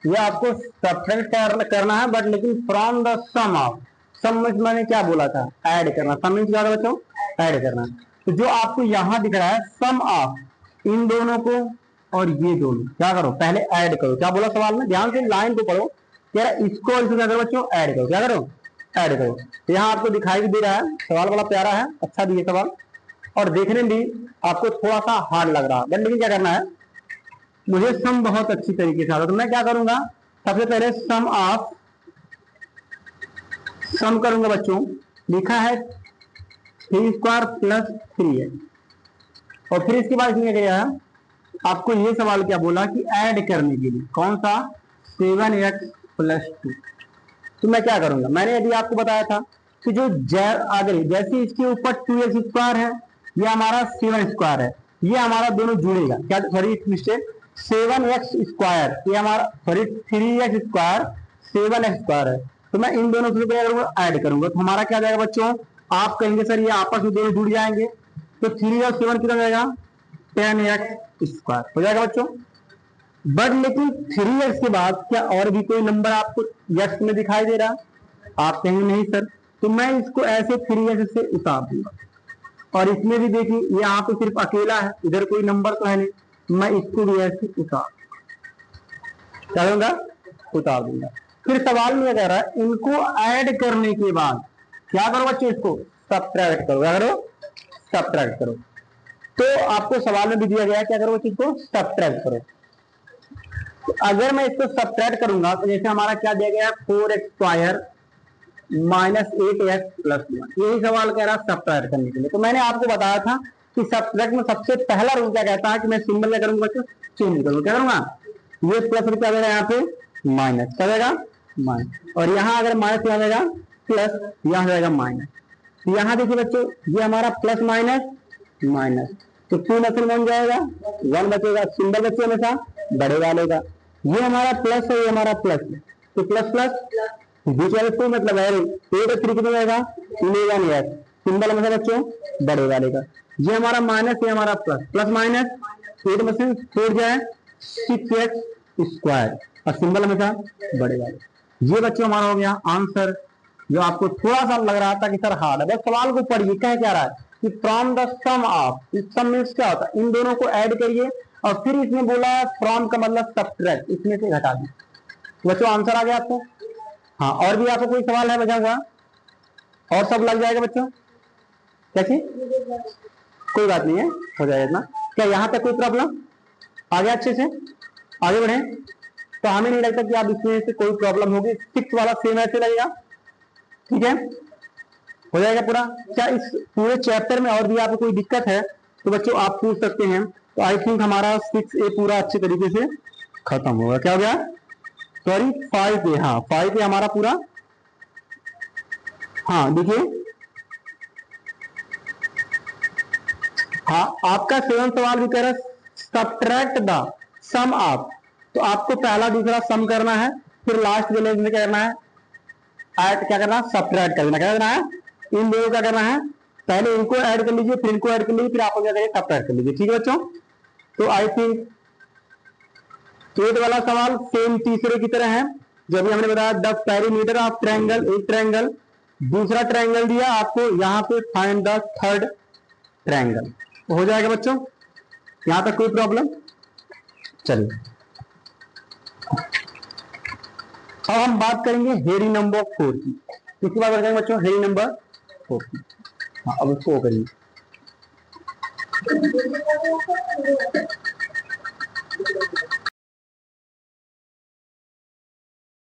ये आपको सब्ट्रैक्ट करना है, बट लेकिन फ्रॉम द सम ऑफ। सम में मैंने क्या बोला था, ऐड करना। सम में क्या था बच्चों, ऐड करना। तो जो आपको यहाँ दिख रहा है सम ऑफ इन दोनों को और ये दोनों, क्या करो पहले ऐड करो। क्या बोला सवाल में, ध्यान से लाइन को पढ़ो। क्या इसको और इसको क्या करो बच्चों, ऐड करो। क्या करो, ऐड करो। तो यहाँ आपको दिखाई भी दे रहा है, सवाल बड़ा प्यारा है, अच्छा दिए सवाल, और देखने में भी आपको थोड़ा सा हार्ड लग रहा है, बट लेकिन क्या करना है, मुझे सम बहुत अच्छी तरीके से आता है। तो मैं क्या करूंगा, सबसे पहले सम ऑफ, सम करूंगा बच्चों। लिखा है 3 स्क्वायर प्लस 3x, और फिर इसके बाद इसमें क्या है, आपको ये सवाल क्या बोला कि ऐड करने के लिए कौन सा, 7x प्लस 2। तो मैं क्या करूंगा, मैंने अभी आपको बताया था कि जो अगर जैसे इसके ऊपर 2x स्क्वायर है, ये हमारा 7 स्क्वायर है, ये हमारा दोनों जुड़ेगा। क्या, सॉरी मिस्टेक, 7x स्क्वायर, ये हमारा sorry 3x square 7x square है। तो मैं इन दोनों को क्या करूंगा, ऐड करूंगा। तो हमारा क्या जाएगा बच्चों, आप कहेंगे सर ये आपस में दोनों जुड़ जाएंगे, तो 3 और 7 कितना जाएगा, 10x स्क्वायर हो जाएगा बच्चों। बट लेकिन 3x के बाद क्या और भी कोई नंबर आपको x में दिखाई दे रहा, आप कहेंगे नहीं सर, तो मैं इसको ऐसे 3x से उतार दूंगा। और इसमें भी देखिए ये यहाँ पे सिर्फ अकेला है, इधर कोई नंबर तो है नहीं, मैं इसको भी ऐसे उतार दूंगा, उतार दूंगा। फिर सवाल में कह रहा है इनको ऐड करने के बाद क्या करो बच्चों, इसको सब्ट्रैक्ट करो। क्या करो, सब्ट्रैक्ट करो। तो आपको सवाल में भी दिया गया है क्या करो, इसको सब्ट्रैक्ट करो। तो अगर मैं इसको सब्ट्रैक्ट करूंगा तो जैसे हमारा क्या दिया गया है, 4x square minus 8x plus 1, यही सवाल कह रहा है सब्ट्रैक्ट करने के लिए। तो मैंने आपको बताया था कि सब्ट्रैक्ट में सबसे पहला रूल क्या कहता है कि मैं सिंबल क्या करूंगा बच्चों, चेंज करूंगा। क्या करूंगा, ये प्लस क्या देगा, यहाँ पे माइनस क्या देगा, माइनस, और यहाँ अगर माइनस क्या देगा, प्लस, यहाँ जाएगा माइनस। तो यहाँ देखिए बच्चों, ये हमारा प्लस माइनस माइनस, तो 2 में 1 जाएगा, 1 बचेगा। सिंबल बच्चे हमेशा बड़े वाले का, ये हमारा प्लस है, ये हमारा प्लस है, तो प्लस प्लस बीच वाले 2 मतलब है 8 और 3 कितना जाएगा, 11x, सिंबल हमेशा बच्चों बड़े वाले का। ये हमारा माइनस, ये हमारा प्लस, प्लस माइनस 8 में से 4 जाए 6x स्क्वायर, और सिंबल हमेशा बड़े वाले। ये बच्चों हमारा हो गया आंसर, जो आपको थोड़ा सा लग रहा था कि सर हार्ड है। बस सवाल को पढ़िए, कह क्या रहा है कि फ्रॉम द सम ऑफ, इस सम मींस क्या होता है, इन दोनों को ऐड करिए, और फिर इसमें बोला फ्रॉम का मतलब सब्ट्रैक्ट, इसमें से घटा दी। बच्चों आंसर आ गया आपको। हाँ, और भी आपको कोई सवाल है बचा हुआ, और सब लग जाएगा बच्चों, कैसी कोई बात नहीं है, हो जाएगा इतना। क्या यहाँ तक कोई प्रॉब्लम आ गया, अच्छे से आगे बढ़े। तो हमें नहीं लगता कि आप इसमें से कोई प्रॉब्लम होगी। 6 वाला सेम ऐसे लगेगा, ठीक है, हो जाएगा पूरा। क्या इस पूरे चैप्टर में और भी आपको कोई दिक्कत है तो बच्चों आप पूछ सकते हैं। तो आई थिंक हमारा 6A पूरा अच्छे तरीके से खत्म होगा। क्या हो गया, सॉरी 5A, हाँ 5A हमारा पूरा। हाँ देखिए, हाँ आपका 7 सवाल भी कह रहा है सब्ट्रैक्ट द सम ऑफ, तो आपको पहला दूसरा सम करना है, फिर लास्ट वाले में क्या करना है, ऐड क्या करना है, सब्ट्रैक्ट करना। क्या करना है, इन दोनों क्या करना है, पहले इनको ऐड कर लीजिए, फिर इनको ऐड कर लीजिए, फिर आप क्या करेंगे, सब्ट्रैक्ट कर लीजिए। ठीक है बच्चों, तो आई थिंक 8 वाला सवाल सेम तीसरे की तरह है, जो अभी हमने बताया द पेरीमीटर ऑफ ट्रायंगल, एक ट्रायंगल, दूसरा ट्रायंगल दिया आपको यहाँ पे फाइंड द थर्ड ट्रायंगल। तो हो जाएगा बच्चों, यहां तक कोई प्रॉब्लम? चलिए अब हम बात करेंगे हेडिंग नंबर 4 की। किसकी बात करेंगे बच्चों? हेडिंग नंबर 4 की। हाँ, अब उसको करिए।